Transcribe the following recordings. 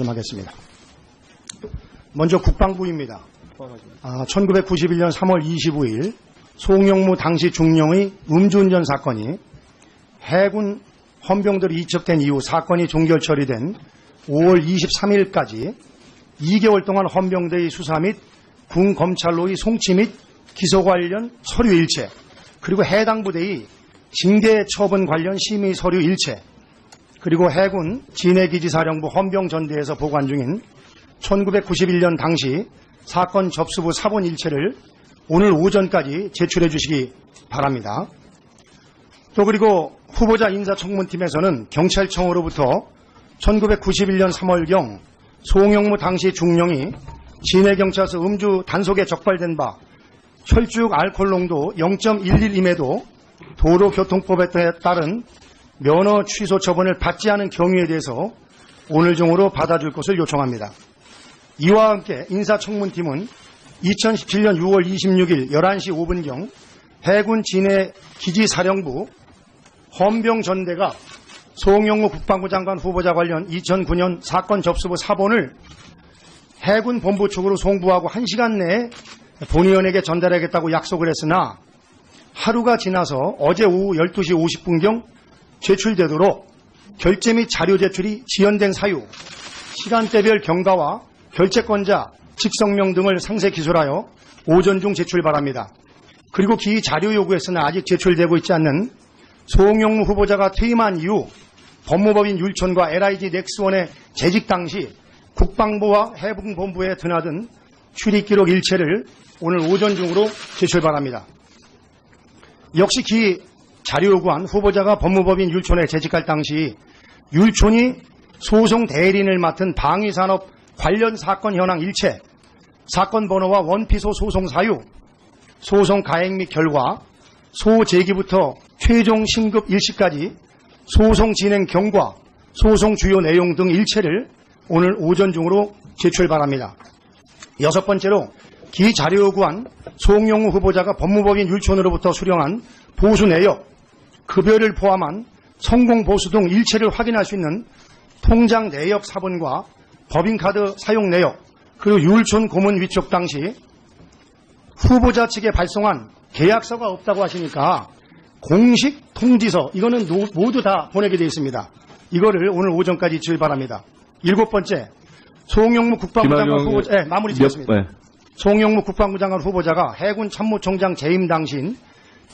좀 하겠습니다. 먼저 국방부입니다. 1991년 3월 25일 송영무 당시 중령의 음주운전 사건이 해군 헌병들이 이첩된 이후 사건이 종결 처리된 5월 23일까지 2개월 동안 헌병대의 수사 및 군 검찰로의 송치 및 기소 관련 서류 일체, 그리고 해당 부대의 징계 처분 관련 심의 서류 일체, 그리고 해군 진해기지사령부 헌병전대에서 보관 중인 1991년 당시 사건 접수부 사본 일체를 오늘 오전까지 제출해 주시기 바랍니다. 또 그리고 후보자 인사청문팀에서는 경찰청으로부터 1991년 3월경 송영무 당시 중령이 진해경찰서 음주 단속에 적발된 바 혈중 알코올 농도 0.11임에도 도로교통법에 따른 면허 취소 처분을 받지 않은 경위에 대해서 오늘 중으로 받아줄 것을 요청합니다. 이와 함께 인사청문팀은 2017년 6월 26일 11시 5분경 해군 진해기지사령부 헌병전대가 송영무 국방부 장관 후보자 관련 2009년 사건 접수부 사본을 해군 본부 측으로 송부하고 1시간 내에 본의원에게 전달하겠다고 약속을 했으나 하루가 지나서 어제 오후 12시 50분경 제출되도록 결제 및 자료 제출이 지연된 사유, 시간대별 경과와 결제권자, 직성명 등을 상세 기술하여 오전 중 제출 바랍니다. 그리고 기 자료 요구했으나 아직 제출되고 있지 않는 송영무 후보자가 퇴임한 이후 법무법인 율촌과 LIG 넥스원의 재직 당시 국방부와 해군본부에 드나든 출입기록 일체를 오늘 오전 중으로 제출 바랍니다. 역시 기 자료 요구한 후보자가 법무법인 율촌에 재직할 당시 율촌이 소송 대리인을 맡은 방위산업 관련 사건 현황 일체, 사건 번호와 원피소 소송 사유, 소송 가행 및 결과, 소제기부터 최종 심급 일시까지 소송 진행 경과, 소송 주요 내용 등 일체를 오늘 오전 중으로 제출 바랍니다. 6번째로 기 자료 요구한 송영무 후보자가 법무법인 율촌으로부터 수령한 보수 내역, 급여를 포함한 성공 보수 등 일체를 확인할 수 있는 통장 내역 사본과 법인카드 사용 내역, 그리고 율촌 고문 위촉 당시 후보자 측에 발송한 계약서가 없다고 하시니까 공식 통지서, 이거는 모두 다 보내게 되어 있습니다. 이거를 오늘 오전까지 지을 바랍니다. 7번째, 송영무 국방부 장관 후보자, 네, 마무리 짓겠습니다. 네. 송영무 국방부 장관 후보자가 해군 참모총장 재임 당시인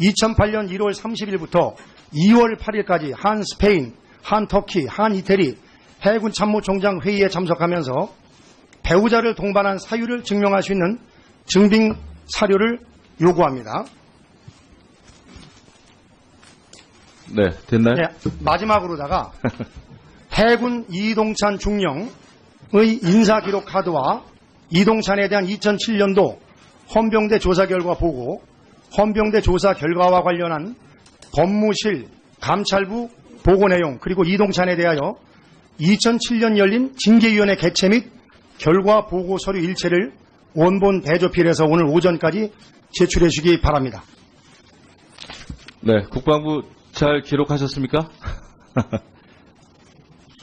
2008년 1월 30일부터 2월 8일까지 한 스페인, 한 터키, 한 이태리 해군 참모총장 회의에 참석하면서 배우자를 동반한 사유를 증명할 수 있는 증빙 사료를 요구합니다. 네, 됐나요? 네, 마지막으로다가 해군 이동찬 중령의 인사기록 카드와 이동찬에 대한 2007년도 헌병대 조사 결과 보고, 헌병대 조사 결과와 관련한 법무실, 감찰부 보고 내용, 그리고 이동찬에 대하여 2007년 열린 징계위원회 개최 및 결과 보고 서류 일체를 원본 대조필해서 오늘 오전까지 제출해 주시기 바랍니다. 네, 국방부 잘 기록하셨습니까?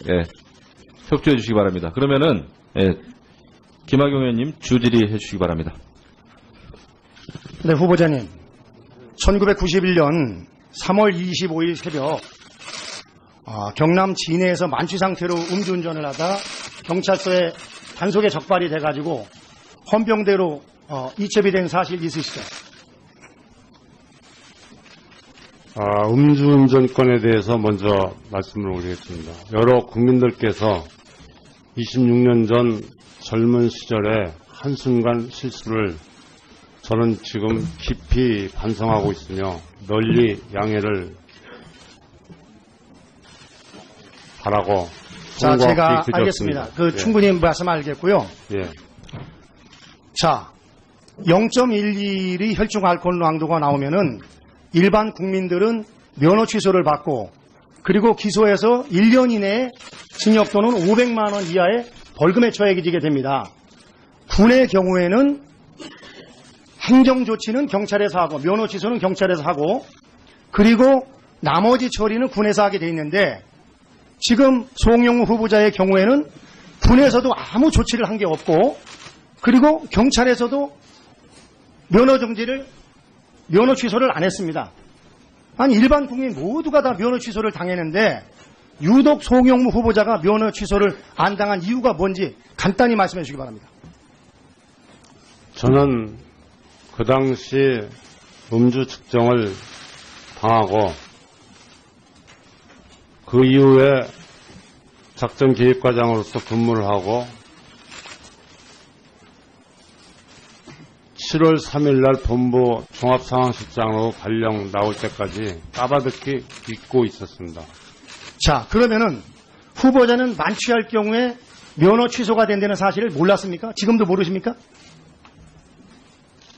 예, 협조해 주시기 바랍니다. 그러면은 김학용 의원님 주질의해 주시기 바랍니다. 네, 후보자님. 1991년 3월 25일 새벽 경남 진해에서 만취 상태로 음주운전을 하다 경찰서에 단속에 적발이 돼가지고 헌병대로 이첩이 된 사실 있으시죠? 음주운전 건에 대해서 먼저 말씀을 올리겠습니다. 여러 국민들께서 26년 전 젊은 시절에 한순간 실수를 저는 지금 깊이 반성하고 있으며 널리 양해를 바라고. 자, 제가 알겠습니다. 예. 충분히 말씀 알겠고요. 예. 자, 0.11이 혈중 알코올 농도가 나오면은 일반 국민들은 면허 취소를 받고, 그리고 기소해서 1년 이내에 징역 또는 500만 원 이하의 벌금에 처해지게 됩니다. 군의 경우에는 행정조치는 경찰에서 하고, 면허 취소는 경찰에서 하고, 그리고 나머지 처리는 군에서 하게 돼 있는데, 지금 송영무 후보자의 경우에는 군에서도 아무 조치를 한 게 없고, 그리고 경찰에서도 면허 취소를 안 했습니다. 아니, 일반 국민 모두가 다 면허 취소를 당했는데 유독 송영무 후보자가 면허 취소를 안 당한 이유가 뭔지 간단히 말씀해 주시기 바랍니다. 저는 그 당시 음주 측정을 당하고 그 이후에 작전 기획과장으로서 근무를 하고 7월 3일 날 본부 종합상황실장으로 발령 나올 때까지 까바득히 잊고 있었습니다. 자, 그러면은 후보자는 만취할 경우에 면허 취소가 된다는 사실을 몰랐습니까? 지금도 모르십니까?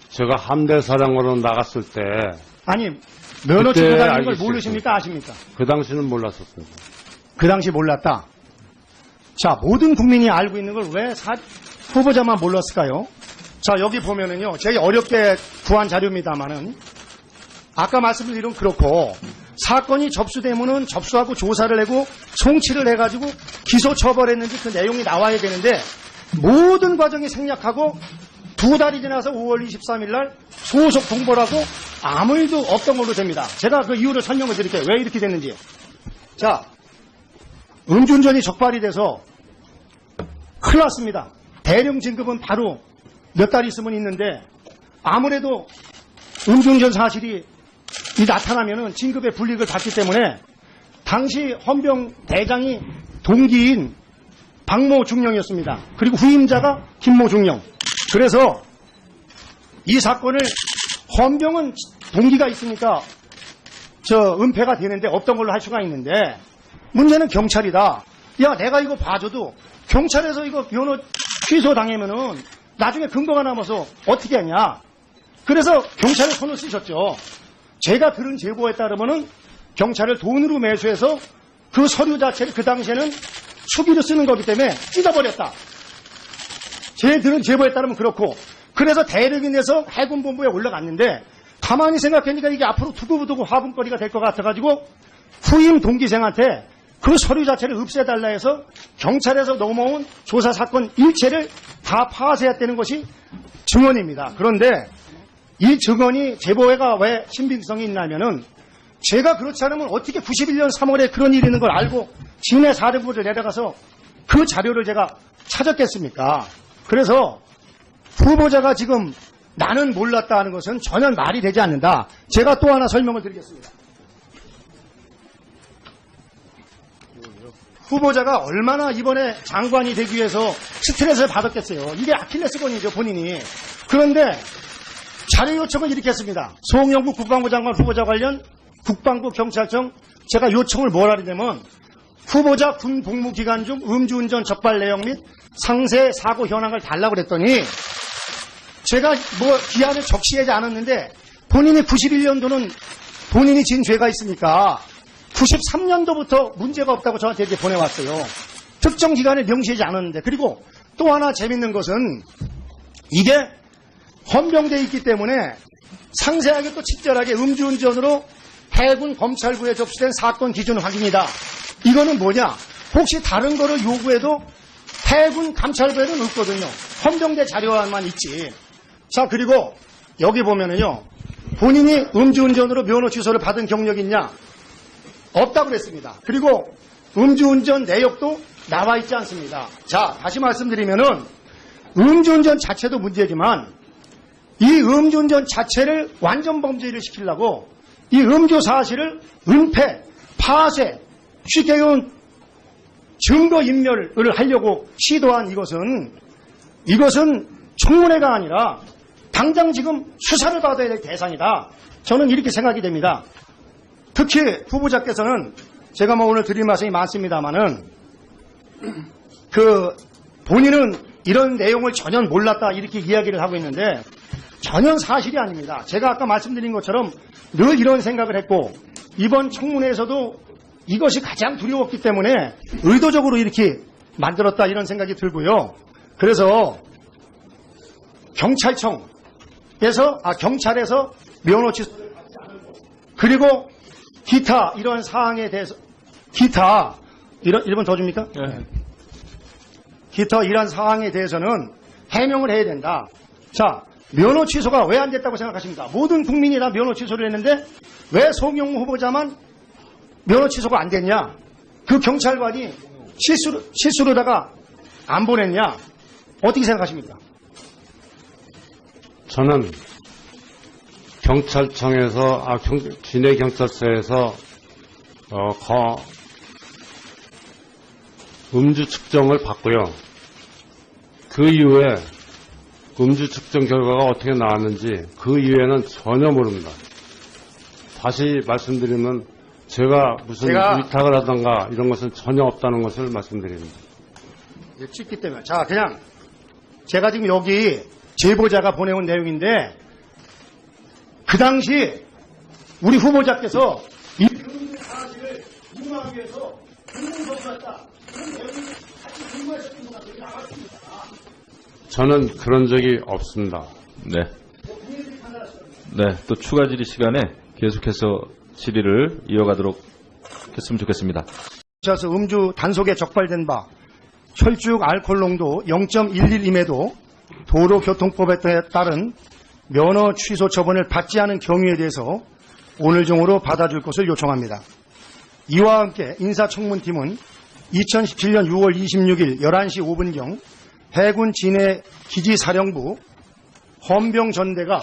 제가 함대 사령으로 나갔을 때 아니, 면허 그때 취소되는 걸 알겠습니다. 모르십니까? 아십니까? 그 당시는 몰랐었습니다. 그 당시 몰랐다. 자, 모든 국민이 알고 있는 걸 왜 후보자만 몰랐을까요? 자, 여기 보면은요, 제가 어렵게 구한 자료입니다만은, 아까 말씀드린 그렇고, 사건이 접수되면은 접수하고 조사를 하고 송치를 해가지고 기소 처벌했는지 그 내용이 나와야 되는데, 모든 과정이 생략하고 2달이 지나서 5월 23일 날 소속 통보라고 아무 일도 없던 걸로 됩니다. 제가 그 이유를 설명을 드릴게요. 왜 이렇게 됐는지. 자, 음주운전이 적발이 돼서 큰일 났습니다. 대령 진급은 바로 몇 달 있으면 있는데, 아무래도 음주운전 사실이 나타나면은 진급의 불이익을 받기 때문에 당시 헌병 대장이 동기인 박모 중령이었습니다. 그리고 후임자가 김모 중령. 그래서 이 사건을 헌병은 동기가 있으니까 은폐가 되는데 없던 걸로 할 수가 있는데, 문제는 경찰이다. 야, 내가 이거 봐줘도 경찰에서 이거 면허 취소 당하면은 나중에 근거가 남아서 어떻게 하냐. 그래서 경찰에 손을 쓰셨죠. 제가 들은 제보에 따르면은 경찰을 돈으로 매수해서 그 서류 자체를 그 당시에는 수기로 쓰는 거기 때문에 찢어버렸다. 제 들은 제보에 따르면 그렇고, 그래서 대령이 내서 해군본부에 올라갔는데, 가만히 생각하니까 이게 앞으로 두고두고 화분거리가 될 것 같아가지고 후임 동기생한테 그 서류 자체를 없애달라 해서 경찰에서 넘어온 조사 사건 일체를 다 파쇄했다는 것이 증언입니다. 그런데 이 증언이 제보가 왜 신빙성이 있냐면은, 제가 그렇지 않으면 어떻게 91년 3월에 그런 일이 있는 걸 알고 진해 사령부를 내려가서 그 자료를 제가 찾았겠습니까? 그래서 후보자가 지금 나는 몰랐다 하는 것은 전혀 말이 되지 않는다. 제가 또 하나 설명을 드리겠습니다. 후보자가 얼마나 이번에 장관이 되기 위해서 스트레스를 받았겠어요. 이게 아킬레스건이죠, 본인이. 그런데 자료 요청을 이렇게 했습니다. 송영구 국방부 장관 후보자 관련 국방부 경찰청, 제가 요청을 뭐라 그러냐면, 후보자 군 복무 기간 중 음주운전 적발 내용 및 상세 사고 현황을 달라고 그랬더니, 제가 기한을 적시하지 않았는데 본인이 91년도는 본인이 진 죄가 있으니까 93년도부터 문제가 없다고 저한테 이렇게 보내왔어요. 특정 기간을 명시하지 않았는데. 그리고 또 하나 재밌는 것은 이게 헌병되어 있기 때문에 상세하게 또 친절하게 음주운전으로 해군 검찰부에 접수된 사건 기준 확인이다. 이거는 뭐냐? 혹시 다른 거를 요구해도 해군 감찰부에는 없거든요. 헌병대 자료만 있지. 자, 그리고 여기 보면은요, 본인이 음주운전으로 면허 취소를 받은 경력이 있냐? 없다고 그랬습니다. 그리고 음주운전 내역도 나와 있지 않습니다. 자, 다시 말씀드리면은 음주운전 자체도 문제지만 이 음주운전 자체를 완전 범죄를 시키려고 이 음주 사실을 은폐, 파쇄, 쉽게 얘기하면 증거인멸을 하려고 시도한 이것은 청문회가 아니라 당장 지금 수사를 받아야 될 대상이다. 저는 이렇게 생각이 됩니다. 특히 후보자께서는 제가 오늘 드릴 말씀이 많습니다만은 본인은 이런 내용을 전혀 몰랐다 이렇게 이야기를 하고 있는데 전혀 사실이 아닙니다. 제가 아까 말씀드린 것처럼 늘 이런 생각을 했고 이번 청문회에서도 이것이 가장 두려웠기 때문에 의도적으로 이렇게 만들었다 이런 생각이 들고요. 그래서 경찰에서 면허 취소를 받지 않고 그리고 기타 이런 사항에 대해서 기타 1번 더 줍니까? 네. 기타 이러한 사항에 대해서는 해명을 해야 된다. 자, 면허 취소가 왜 안 됐다고 생각하십니까? 모든 국민이 다 면허 취소를 했는데 왜 송영무 후보자만 면허 취소가 안 됐냐? 그 경찰관이 실수로다가 안 보냈냐? 어떻게 생각하십니까? 저는 경찰청에서 진해경찰서에서 음주 측정을 받고요. 그 이후에 음주 측정 결과가 어떻게 나왔는지 그 이후에는 전혀 모릅니다. 다시 말씀드리면 제가 무슨 위탁을 하던가 이런 것은 전혀 없다는 것을 말씀드립니다. 찍기 때문에. 자, 그냥 제가 지금 여기 제보자가 보내온 내용인데 그 당시 우리 후보자께서 이 사실을 무마하기 위해서 공문서였다. 그런 내용이 같이 공부하셨던 것 같아요. 나왔습니다. 저는 그런 적이 없습니다. 네. 네, 또 추가 질의 시간에 계속해서 질의를 이어가도록 했으면 좋겠습니다. 그래서 음주 단속에 적발된 바 혈중 알코올 농도 0.11임에도 도로교통법에 따른 면허 취소 처분을 받지 않은 경우에 대해서 오늘 중으로 받아줄 것을 요청합니다. 이와 함께 인사청문팀은 2017년 6월 26일 11시 5분경 해군 진해 기지사령부 헌병전대가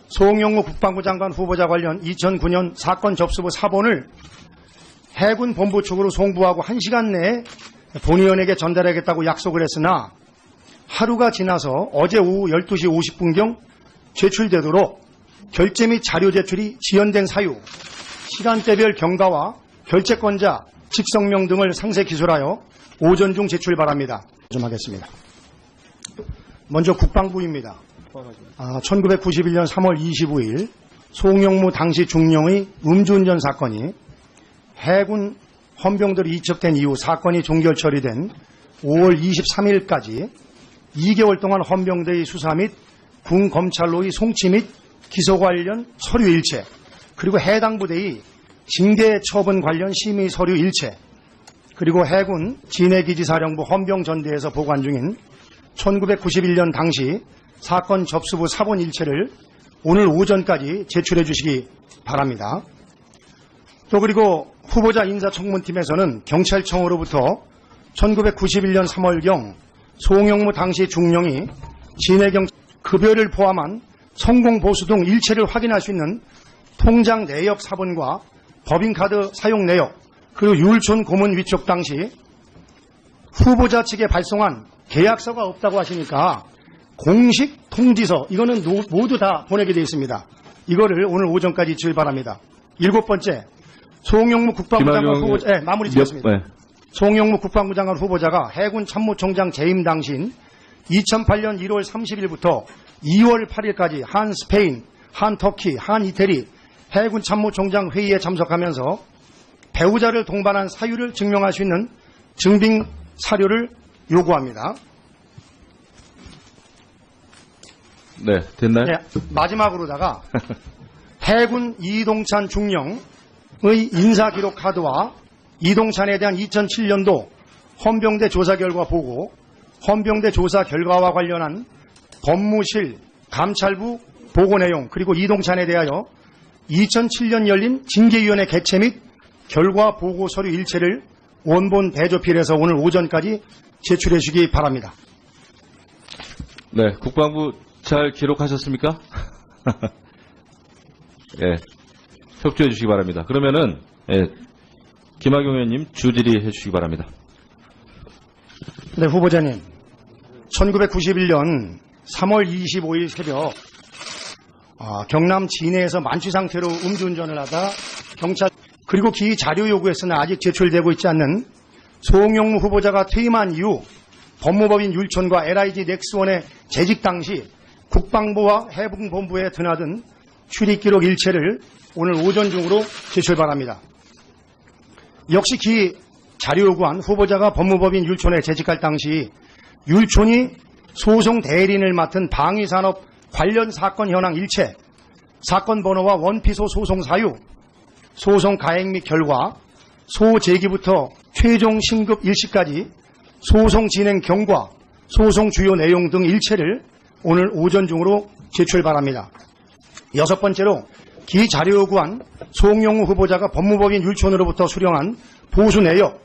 송영무 국방부 장관 후보자 관련 2009년 사건 접수부 사본을 해군 본부 측으로 송부하고 1시간 내에 본의원에게 전달하겠다고 약속을 했으나 하루가 지나서 어제 오후 12시 50분경 제출되도록 결제 및 자료 제출이 지연된 사유, 시간대별 경과와 결제권자, 직성명 등을 상세 기술하여 오전 중 제출 바랍니다. 좀 하겠습니다. 먼저 국방부입니다. 1991년 3월 25일 송영무 당시 중령의 음주운전 사건이 해군 헌병들이 이첩된 이후 사건이 종결 처리된 5월 23일까지 2개월 동안 헌병대의 수사 및 군 검찰로의 송치 및 기소 관련 서류 일체, 그리고 해당 부대의 징계 처분 관련 심의 서류 일체, 그리고 해군 진해기지사령부 헌병전대에서 보관 중인 1991년 당시 사건 접수부 사본 일체를 오늘 오전까지 제출해 주시기 바랍니다. 또 그리고 후보자 인사청문팀에서는 경찰청으로부터 1991년 3월경 송영무 당시 중령이 진해경 급여를 포함한 성공보수 등 일체를 확인할 수 있는 통장 내역 사본과 법인카드 사용 내역, 그리고 율촌 고문 위촉 당시 후보자 측에 발송한 계약서가 없다고 하시니까 공식 통지서, 이거는 모두 다 보내게 되어 있습니다. 이거를 오늘 오전까지 지을 바랍니다. 7번째, 송영무 국방부 장관 후보자, 마무리 짓겠습니다. 송영무 국방부 장관 후보자가 해군 참모총장 재임 당시인 2008년 1월 30일부터 2월 8일까지 한 스페인, 한 터키, 한 이태리 해군 참모총장 회의에 참석하면서 배우자를 동반한 사유를 증명할 수 있는 증빙 사료를 요구합니다. 네, 됐나요? 네, 마지막으로다가 해군 이동찬 중령의 인사기록 카드와 이동찬에 대한 2007년도 헌병대 조사 결과 보고, 헌병대 조사 결과와 관련한 법무실, 감찰부 보고 내용, 그리고 이동찬에 대하여 2007년 열린 징계위원회 개최 및 결과 보고 서류 일체를 원본 대조필해서 오늘 오전까지 제출해 주시기 바랍니다. 네, 국방부 잘 기록하셨습니까? 예, 협조해 주시기 바랍니다. 그러면은 김학용 의원님 주질의 주시기 바랍니다. 네, 후보자님. 1991년 3월 25일 새벽 경남 진해에서 만취 상태로 음주운전을 하다 경찰, 그리고 기이 자료 요구했으나 아직 제출되고 있지 않는 송영무 후보자가 퇴임한 이후 법무법인 율촌과 LIG 넥스원의 재직 당시 국방부와 해군본부에 드나든 출입기록 일체를 오늘 오전 중으로 제출 바랍니다. 역시 기이 자료 요구한 후보자가 법무법인 율촌에 재직할 당시 율촌이 소송 대리인을 맡은 방위산업 관련 사건 현황 일체, 사건 번호와 원피소 소송 사유, 소송 가행 및 결과, 소제기부터 최종 신급 일시까지 소송 진행 경과, 소송 주요 내용 등 일체를 오늘 오전 중으로 제출 바랍니다. 6번째로 기 자료 요구한 송영무 후보자가 법무법인 율촌으로부터 수령한 보수 내역